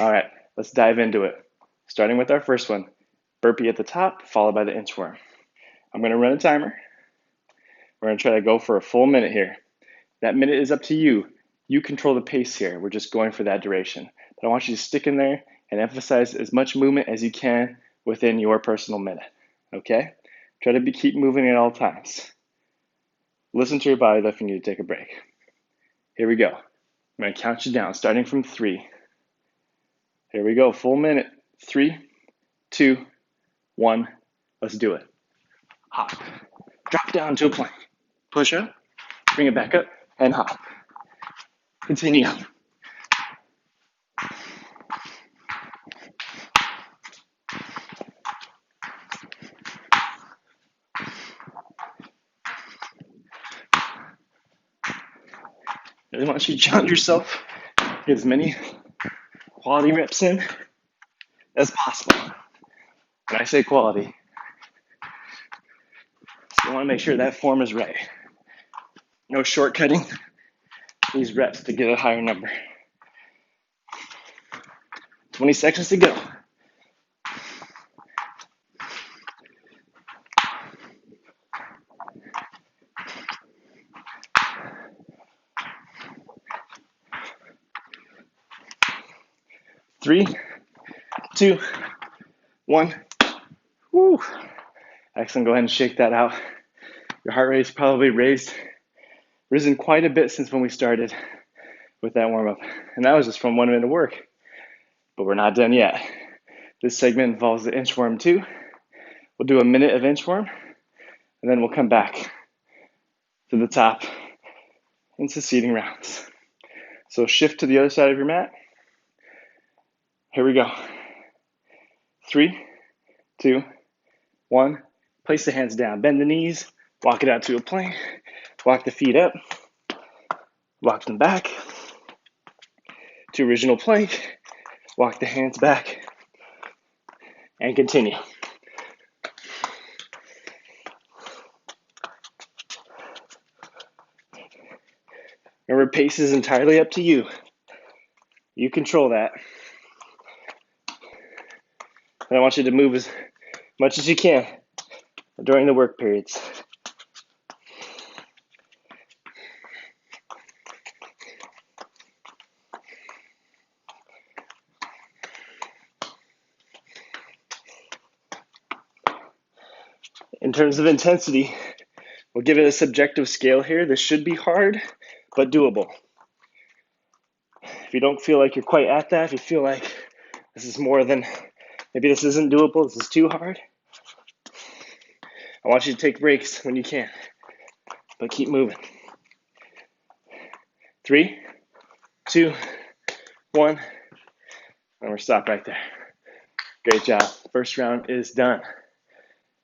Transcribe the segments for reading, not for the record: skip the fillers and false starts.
All right, let's dive into it. Starting with our first one, burpee at the top, followed by the inchworm. I'm going to run a timer. We're going to try to go for a full minute here. That minute is up to you. You control the pace here. We're just going for that duration. But I want you to stick in there and emphasize as much movement as you can within your personal minute. Okay? Try to keep moving at all times. Listen to your body if you need to take a break. Here we go. I'm going to count you down, starting from 3. Here we go, full minute. 3, 2, 1. Let's do it. Hop. Drop down to a plank. Push up. Bring it back up and hop. Continue. I want you to challenge yourself, get as many quality reps in as possible. When I say quality, so you want to make sure that form is right. No shortcutting these reps to get a higher number. 20 seconds to go. Three, 2, 1. Woo. Excellent. Go ahead and shake that out. Your heart rate is probably risen quite a bit since when we started with that warm up. And that was just from 1 minute of work. But we're not done yet. This segment involves the inchworm too. We'll do a minute of inchworm, and then we'll come back to the top in succeeding rounds. So shift to the other side of your mat. Here we go. 3, 2, 1. Place the hands down. Bend the knees. Walk it out to a plank. Walk the feet up. Walk them back to original plank. Walk the hands back. And continue. Remember, pace is entirely up to you. You control that. And I want you to move as much as you can during the work periods. In terms of intensity, we'll give it a subjective scale here. This should be hard, but doable. If you don't feel like you're quite at that, if you feel like this is more than, maybe this isn't doable, this is too hard, I want you to take breaks when you can, but keep moving. 3, 2, 1, and we're stopped right there. Great job. First round is done.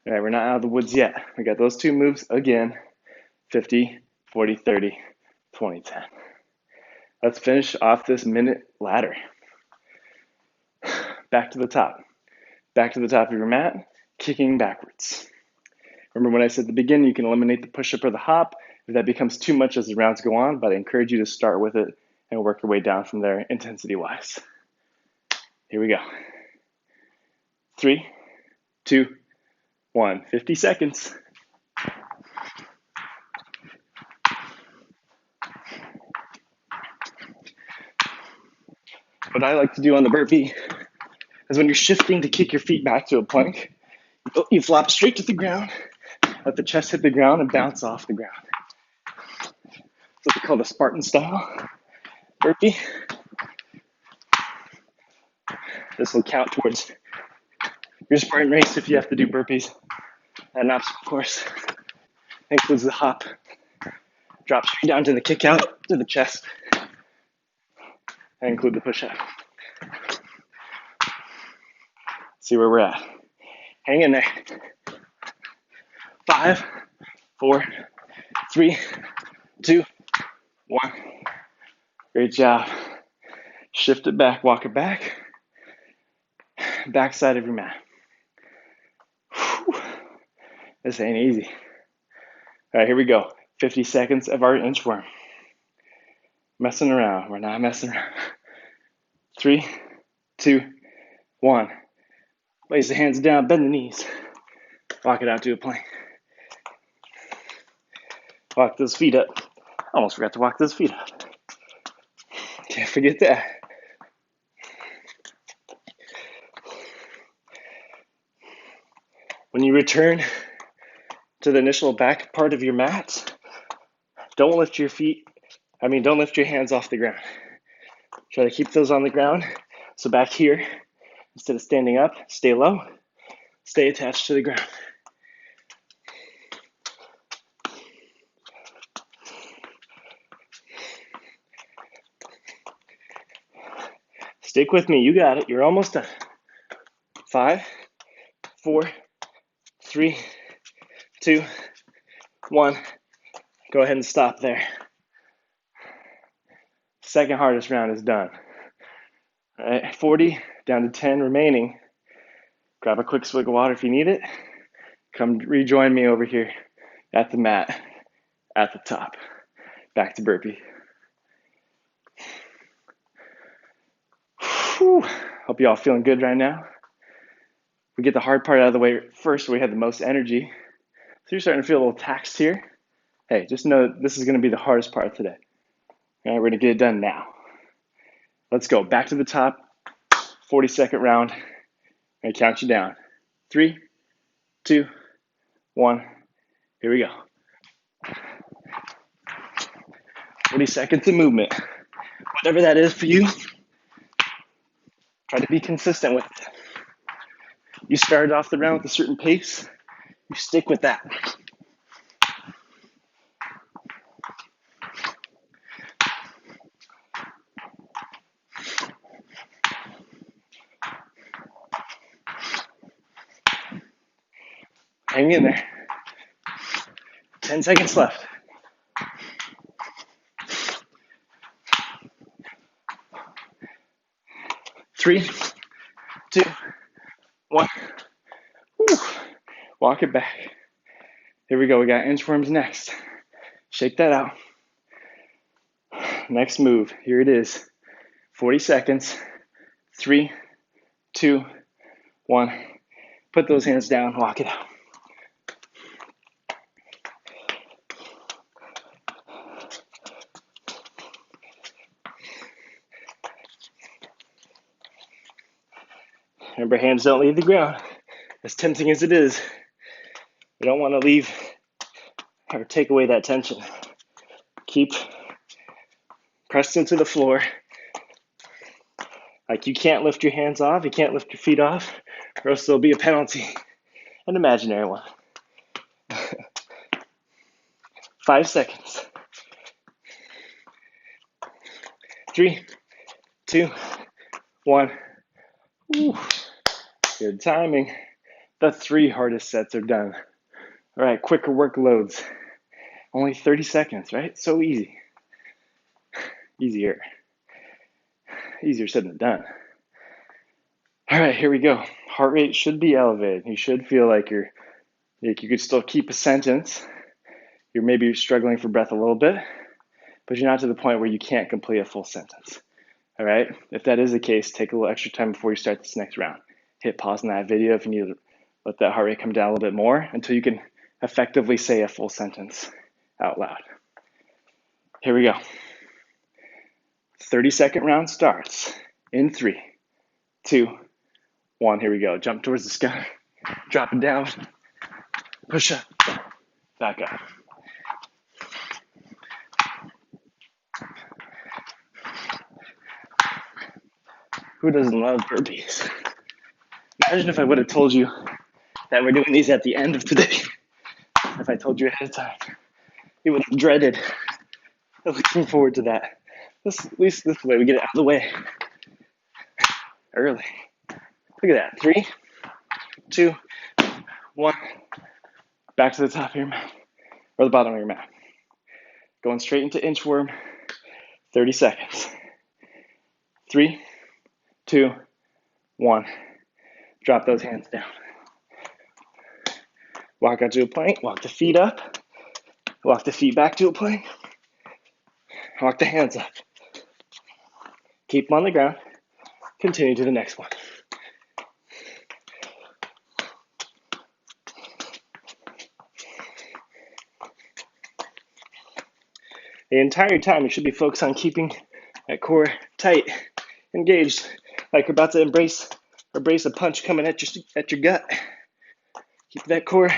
All right, we're not out of the woods yet. We got those 2 moves again, 50, 40, 30, 20, 10. Let's finish off this minute ladder. Back to the top. Back to the top of your mat, kicking backwards. Remember when I said at the beginning, you can eliminate the push-up or the hop if that becomes too much as the rounds go on, but I encourage you to start with it and work your way down from there intensity-wise. Here we go. 3, 2, 1. 50 seconds. What I like to do on the burpee is when you're shifting to kick your feet back to a plank, you flop straight to the ground, let the chest hit the ground and bounce off the ground. That's what they call the Spartan style burpee. This will count towards your Spartan race if you have to do burpees. And of course, includes the hop. Drop straight down to the kick out to the chest. And include the push-up. See where we're at. Hang in there. 5, 4, 3, 2, 1. Great job. Shift it back, walk it back. Back side of your mat. Whew. This ain't easy. All right, here we go. 50 seconds of our inchworm. Messing around. We're not messing around. 3, 2, 1. Place the hands down, bend the knees. Walk it out to a plank. Walk those feet up. Almost forgot to walk those feet up. Can't forget that. When you return to the initial back part of your mat, don't lift your hands off the ground. Try to keep those on the ground. So back here, instead of standing up, stay low, stay attached to the ground. Stick with me, you got it, you're almost done. 5, 4, 3, 2, 1. Go ahead and stop there. Second hardest round is done. All right, 40, down to 10 remaining. Grab a quick swig of water if you need it. Come rejoin me over here at the mat, at the top. Back to burpee. Whew. Hope you all feeling good right now. We get the hard part out of the way first so we have the most energy. So you're starting to feel a little taxed here. Hey, just know this is going to be the hardest part today. All right, we're going to get it done now. Let's go. Back to the top. 40-second round. I'm going to count you down. 3, 2, 1. Here we go. 40 seconds of movement. Whatever that is for you, try to be consistent with it. You started off the round with a certain pace, you stick with that. Hang in there. 10 seconds left. 3, 2, 1. Woo. Walk it back. Here we go. We got inchworms next. Shake that out. Next move. Here it is. 40 seconds. 3, 2, 1. Put those hands down. Walk it out. Remember, hands don't leave the ground. As tempting as it is, we don't want to leave or take away that tension. Keep pressed into the floor. Like you can't lift your hands off, you can't lift your feet off, or else there'll be a penalty. An imaginary one. 5 seconds. 3, 2, 1. Woo. Good timing. The 3 hardest sets are done. All right, quicker workloads. Only 30 seconds, right? So easy. Easier said than done. All right, here we go. Heart rate should be elevated. You should feel like you could still keep a sentence. You're maybe struggling for breath a little bit, but you're not to the point where you can't complete a full sentence. All right? If that is the case, take a little extra time before you start this next round. Hit pause on that video if you need to let that heart rate come down a little bit more until you can effectively say a full sentence out loud. Here we go. 30-second round starts in 3, 2, 1. Here we go. Jump towards the sky. Drop it down. Push up. Back up. Who doesn't love burpees? Imagine if I would have told you that we're doing these at the end of today. If I told you ahead of time, you would have dreaded looking forward to that. At least this way we get it out of the way early. Look at that. 3, 2, 1. Back to the top of your mat, or the bottom of your mat. Going straight into inchworm. 30 seconds. 3, 2, 1. Drop those hands down. Walk out to a plank. Walk the feet up. Walk the feet back to a plank. Walk the hands up. Keep them on the ground. Continue to the next one. The entire time, you should be focused on keeping that core tight, engaged, like you're about to embrace a punch coming at your gut. Keep that core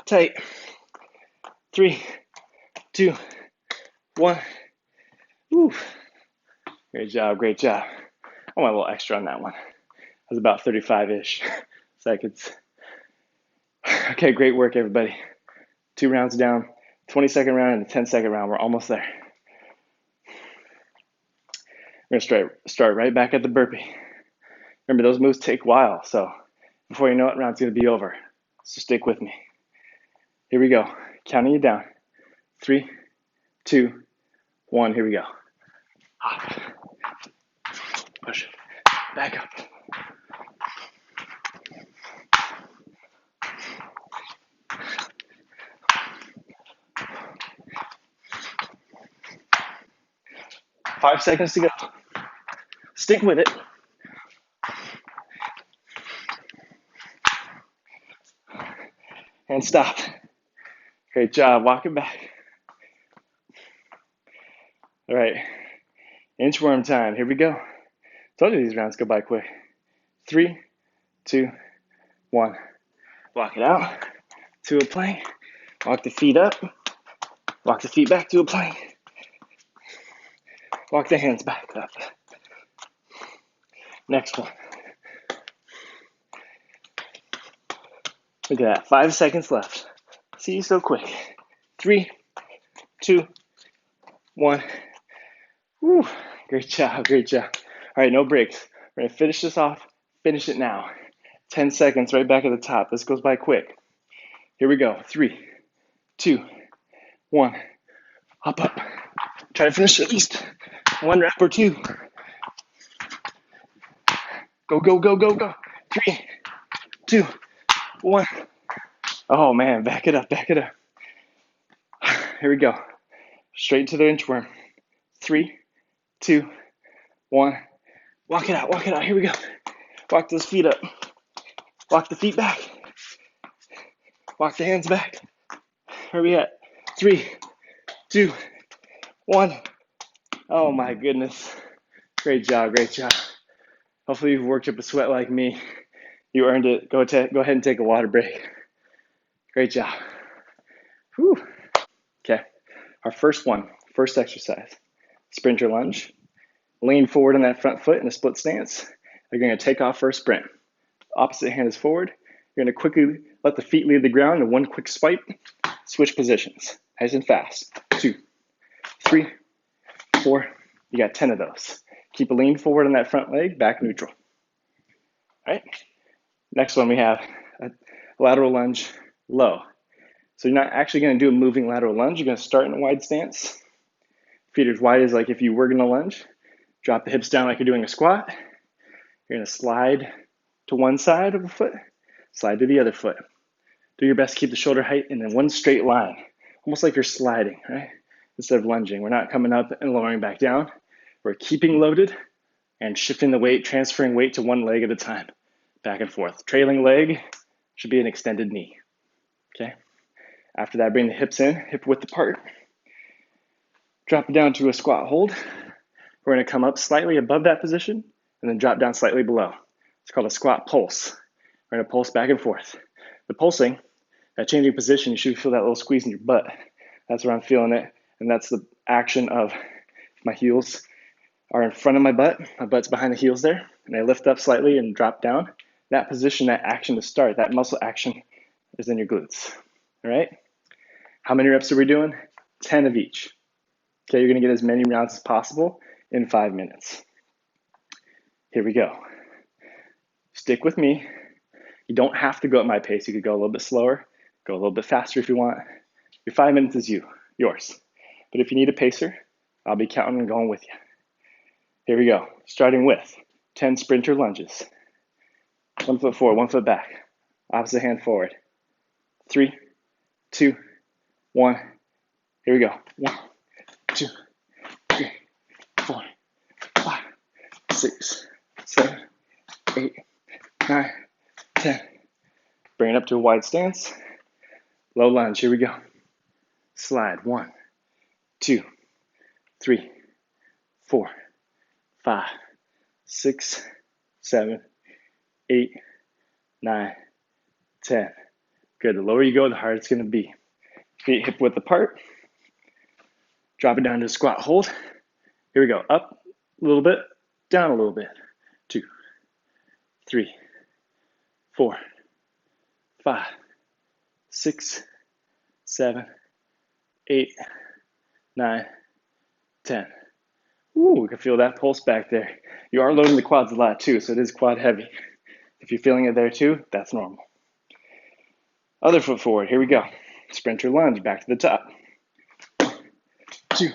tight. 3, 2, 1. Woo. Great job, great job. I want a little extra on that one. That was about 35-ish seconds. Okay, great work, everybody. 2 rounds down, 20-second round and a 10-second round. We're almost there. We're going to start right back at the burpee. Remember, those moves take a while, so before you know it, round's going to be over. So stick with me. Here we go. Counting you down. 3, 2, 1. Here we go. Hop. Push. Back up. Five seconds to go. Stick with it. And stop. Great job. Walk it back. All right. Inchworm time. Here we go. Told you these rounds go by quick. 3, 2, 1. Walk it out to a plank. Walk the feet up. Walk the feet back to a plank. Walk the hands back up. Next one. Look at that. 5 seconds left. See you so quick. 3, 2, 1. Woo. Great job. Great job. All right, no breaks. We're going to finish this off. Finish it now. 10 seconds right back at the top. This goes by quick. Here we go. 3, 2, 1. Hop up. Try to finish at least 1 rep or 2. Go, go, go, go, go. 3, 2, 1. Oh, man. Back it up. Back it up. Here we go. Straight to the inchworm. 3, 2, 1. Walk it out. Walk it out. Here we go. Walk those feet up. Walk the feet back. Walk the hands back. Where are we at? 3, 2, 1. Oh my goodness. Great job. Great job. Hopefully you've worked up a sweat like me. You earned it. Go ahead and take a water break. Great job. Whew. Okay. Our first exercise. Sprinter lunge. Lean forward on that front foot in a split stance. You're going to take off for a sprint. Opposite hand is forward. You're going to quickly let the feet leave the ground in one quick swipe. Switch positions. Nice and fast. 2, 3, 4. You got 10 of those. Keep a lean forward on that front leg, back neutral. All right. Next one we have a lateral lunge low. So you're not actually going to do a moving lateral lunge. You're going to start in a wide stance. Feet as wide as like if you were going to lunge. Drop the hips down like you're doing a squat. You're going to slide to one side of the foot, slide to the other foot. Do your best to keep the shoulder height in one straight line, almost like you're sliding, right? Instead of lunging. We're not coming up and lowering back down. We're keeping loaded and shifting the weight, transferring weight to one leg at a time, back and forth. Trailing leg should be an extended knee, okay? After that, bring the hips in, hip width apart. Drop it down to a squat hold. We're going to come up slightly above that position and then drop down slightly below. It's called a squat pulse. We're going to pulse back and forth. The pulsing, that changing position, you should feel that little squeeze in your butt. That's where I'm feeling it. And that's the action of my heels are in front of my butt's behind the heels there, and I lift up slightly and drop down. That position, that action to start, that muscle action is in your glutes, all right? How many reps are we doing? 10 of each. Okay, you're gonna get as many rounds as possible in 5 minutes. Here we go. Stick with me. You don't have to go at my pace. You could go a little bit slower, go a little bit faster if you want. Your 5 minutes is yours. But if you need a pacer, I'll be counting and going with you. Here we go. Starting with 10 sprinter lunges. 1 foot forward, 1 foot back. Opposite hand forward. 3, 2, 1. Here we go. 1, 2, 3, 4, 5, 6, 7, 8, 9, 10. Bring it up to a wide stance. Low lunge. Here we go. Slide. 1, 2, 3, 4, 5, 6, 7, 8, 9, 10. Good. The lower you go, the harder it's going to be. Feet hip width apart. Drop it down to a squat hold. Here we go. Up a little bit, down a little bit. 2, 3, 4, 5, 6, 7, 8, 9, 10. Ooh, we can feel that pulse back there. You are loading the quads a lot too, so it is quad heavy. If you're feeling it there too, that's normal. Other foot forward. Here we go. Sprinter lunge back to the top. 1, 2,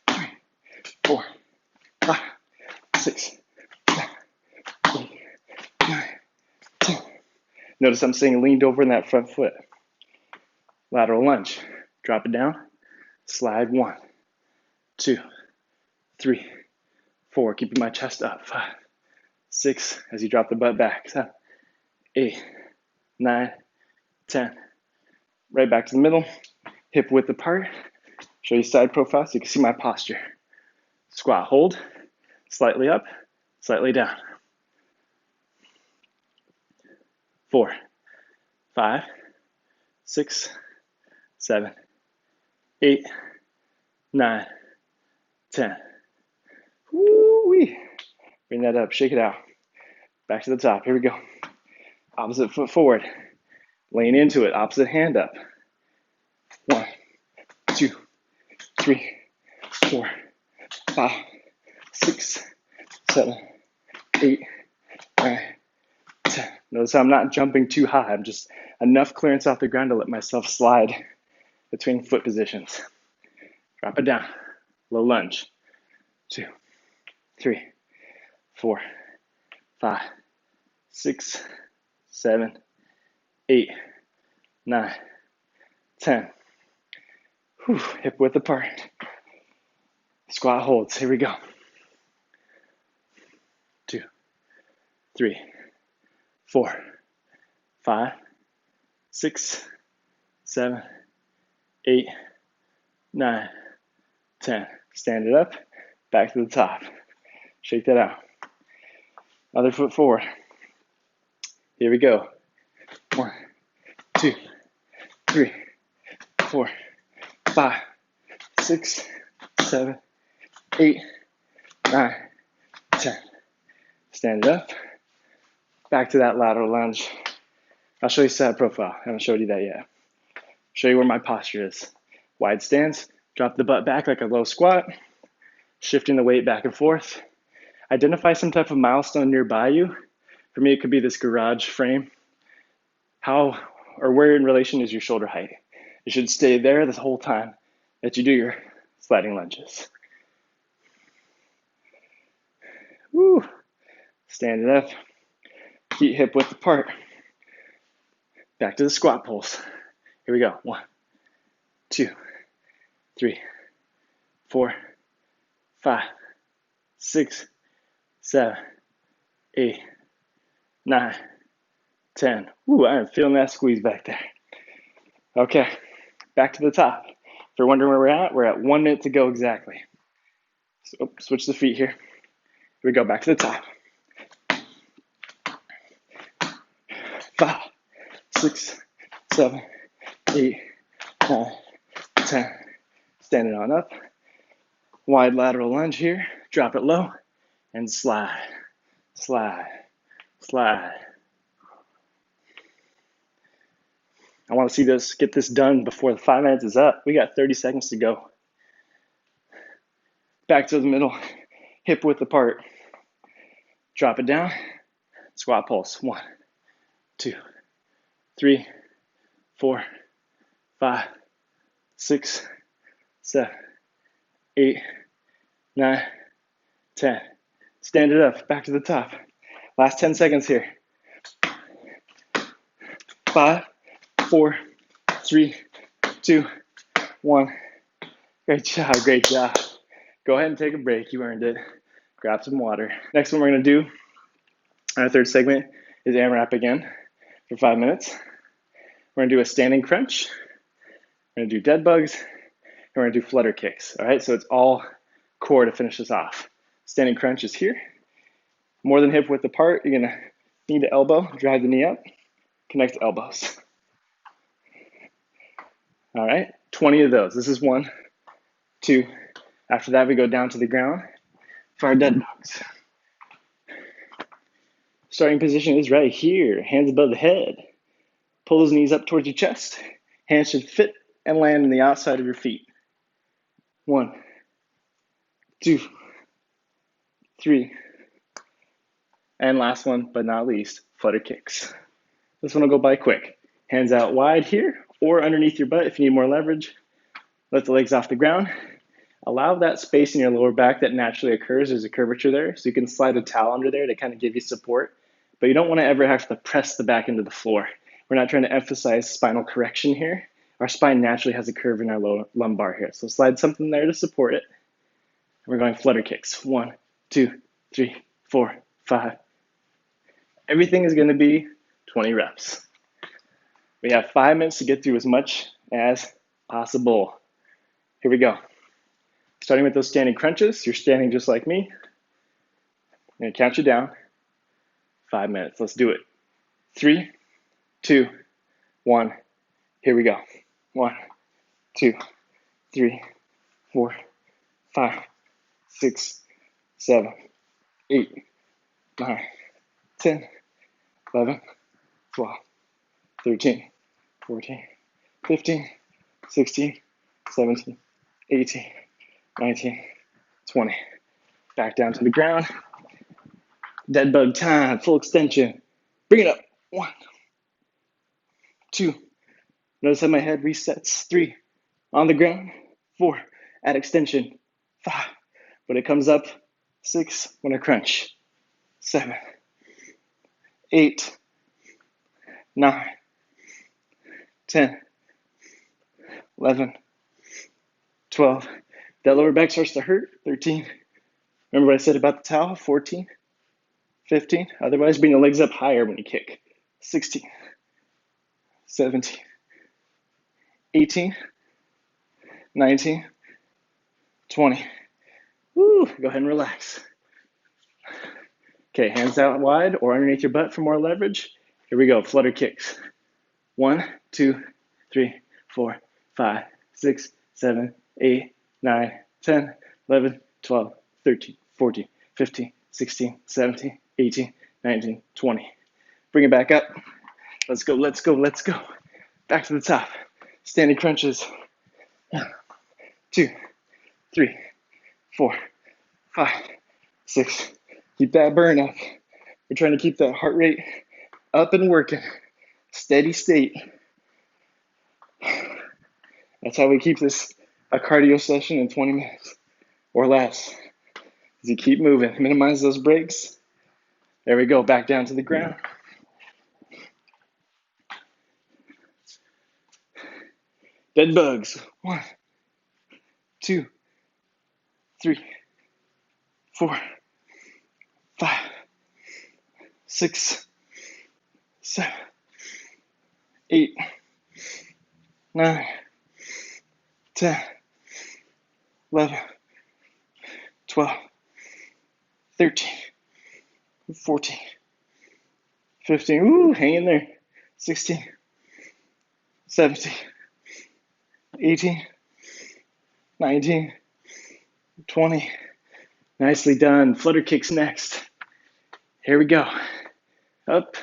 3, 4, 5, 6, 7, 8, 9, 10. Notice I'm staying leaned over in that front foot. Lateral lunge. Drop it down. Slide. 1, 2, 3, 4. Keeping my chest up. 5, 6. As you drop the butt back. 7, 8, 9, 10. Right back to the middle. Hip width apart. Show you side profile so you can see my posture. Squat, hold. Slightly up, slightly down. 4, 5, 6, 7, 8, 9, 10. Woo-wee. Bring that up, shake it out. Back to the top, here we go. Opposite foot forward. Lean into it, opposite hand up. 1, 2, 3, 4, 5, 6, 7, 8, 9, 10. Notice I'm not jumping too high. I'm just enough clearance off the ground to let myself slide between foot positions. Drop it down. Low lunge. 2, 3, 4, 5, 6, 7, 8, 9, 10. Whew, hip width apart. Squat holds. Here we go. 2, 3, 4, 5, 6, 7, 8, 9, 10. Stand it up. Back to the top. Shake that out. Other foot forward. Here we go. 1, 2, 3, 4, 5, 6, 7, 8, 9, 10. Stand it up. Back to that lateral lunge. I'll show you side profile. I haven't showed you that yet. Show you where my posture is. Wide stance. Drop the butt back like a low squat. Shifting the weight back and forth. Identify some type of milestone nearby you. For me, it could be this garage frame. How or where in relation is your shoulder height? It should stay there this whole time that you do your sliding lunges. Woo. Stand it up. Feet hip width apart. Back to the squat pulse. Here we go. 1, 2, 3, 4, 5, 6, 7, 8, 9, 10. Ooh, I am feeling that squeeze back there. Okay, back to the top. If you're wondering where we're at 1 minute to go exactly. So switch the feet here. Here we go, back to the top. 5, 6, 7, 8, 9, 10. Standing on up. Wide lateral lunge here. Drop it low and slide, slide, slide. I want to see this, get this done before the 5 minutes is up. We got 30 seconds to go. Back to the middle, hip width apart. Drop it down, squat pulse. 1, 2, 3, 4, 5, 6, 7, 8, 9, 10. Stand it up, back to the top. Last 10 seconds here. 5, 4, 3, 2, 1. Great job, great job. Go ahead and take a break. You earned it. Grab some water. Next one we're going to do Our third segment is AMRAP again for 5 minutes. We're gonna do a standing crunch. We're gonna do dead bugs. And we're gonna do flutter kicks. All right, so it's all core to finish this off. Standing crunch is here. More than hip width apart. You're gonna knee to elbow, drive the knee up, connect elbows. All right, 20 of those. This is 1, 2. After that, we go down to the ground for our dead bugs. Starting position is right here, hands above the head. Pull those knees up towards your chest. Hands should fit and land on the outside of your feet. 1, 2, 3. And last one, but not least, flutter kicks. This one will go by quick. Hands out wide here or underneath your butt if you need more leverage. Let the legs off the ground. Allow that space in your lower back that naturally occurs. There's a curvature there, so you can slide a towel under there to kind of give you support. But you don't want to ever have to press the back into the floor. We're not trying to emphasize spinal correction here. Our spine naturally has a curve in our lower lumbar here. So slide something there to support it. We're going flutter kicks. 1, 2, 3, 4, 5. Everything is going to be 20 reps. We have 5 minutes to get through as much as possible. Here we go. Starting with those standing crunches. You're standing just like me. I'm going to count you down. 5 minutes. Let's do it. 3, 2, 1. Here we go. 1, 2, 3, 4, 5, 6, 7, 8, 9, 10, 11, 12, 13, 14, 15, 16, 17, 18, 19, 20. Back down to the ground. Dead bug time, full extension. Bring it up. 1, 2. Notice how my head resets. 3. On the ground. 4. At extension. 5. When it comes up. 6. When I crunch. 7. 8. 9. 10. 11. 12. That lower back starts to hurt. 13. Remember what I said about the towel? 14. 15. Otherwise, bring the legs up higher when you kick. 16. 17. 18. 19. 20. Woo, go ahead and relax. Okay, hands out wide or underneath your butt for more leverage. Here we go, flutter kicks. 1, 2, 3, 4, 5, 6, 7, 8, 9, 10, 11, 12, 13, 14, 15, 16, 17, 18, 19, 20. Bring it back up. Let's go, let's go, let's go. Back to the top. Standing crunches. 1, 2, 3, 4, 5, 6. Keep that burn up. We're trying to keep that heart rate up and working. Steady state. That's how we keep this a cardio session in 20 minutes or less. As you keep moving, minimize those breaks. There we go, back down to the ground. Dead bugs. 1, 2, 3, 4, 5, 6, 7, 8, 9, 10, 11, 12, 13, 14, 15. Ooh, hang in there. 16, 17, 18, 19, 20. Nicely done. Flutter kicks next. Here we go. Up.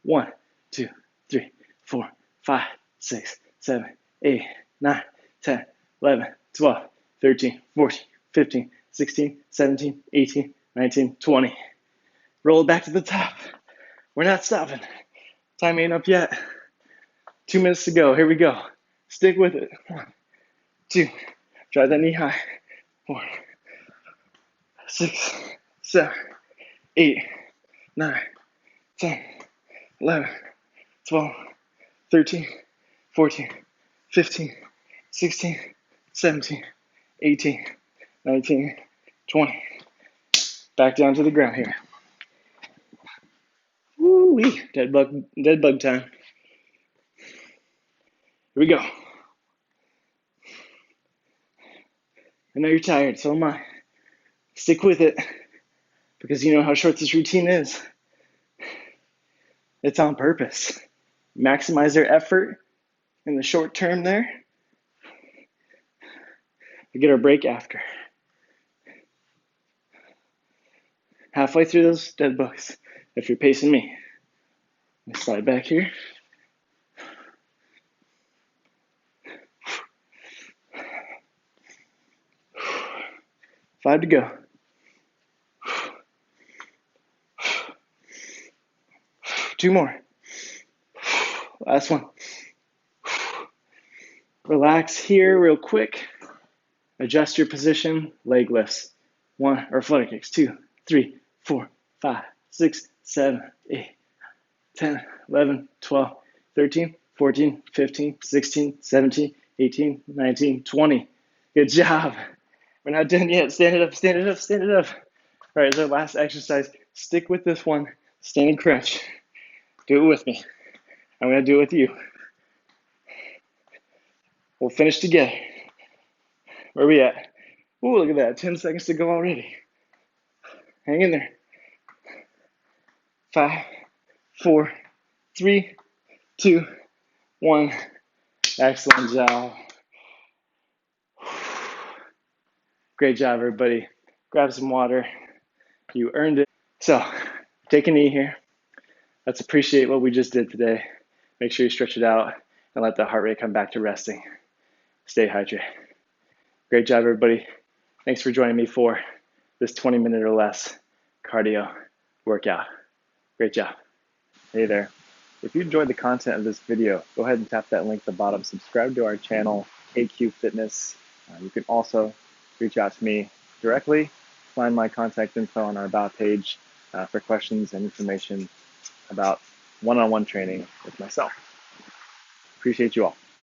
1, 2, 3, 4, 5, 6, 7, 8, 9, 10, 11, 12, 13, 14, 15, 16, 17, 18, 19, 20. Roll it back to the top. We're not stopping. Time ain't up yet. 2 minutes to go. Here we go. Stick with it. 1, 2. Drive that knee high. 4, 6, 7, 8, 9, 10, 11, 12, 13, 14, 15, 16, 17, 18, 19, 20. Back down to the ground here. Woo-wee, dead bug time. Here we go. I know you're tired, so am I. Stick with it, because you know how short this routine is. It's on purpose. Maximize their effort in the short term there. We get our break after. Halfway through those dead bugs, if you're pacing me. Slide back here. Five to go. Two more. Last one. Relax here real quick. Adjust your position. Leg lifts. One, or flutter kicks. 2, 3, 4, 5, 6, 7, 8, 10, 11, 12, 13, 14, 15, 16, 17, 18, 19, 20. Good job. We're not done yet. Stand it up, stand it up, stand it up. All right, it's our last exercise. Stick with this one. Standing crunch. Do it with me. I'm going to do it with you. We'll finish together. Where are we at? Ooh, look at that. 10 seconds to go already. Hang in there. 5, 4, 3, 2, 1. Excellent job. Great job, everybody. Grab some water. You earned it. So, take a knee here. Let's appreciate what we just did today. Make sure you stretch it out and let the heart rate come back to resting. Stay hydrated. Great job, everybody. Thanks for joining me for this 20-minute or less cardio workout. Great job. Hey there. If you enjoyed the content of this video, go ahead and tap that link at the bottom. Subscribe to our channel, AQ Fitness. You can also reach out to me directly. Find my contact info on our About page for questions and information about one-on-one training with myself. Appreciate you all.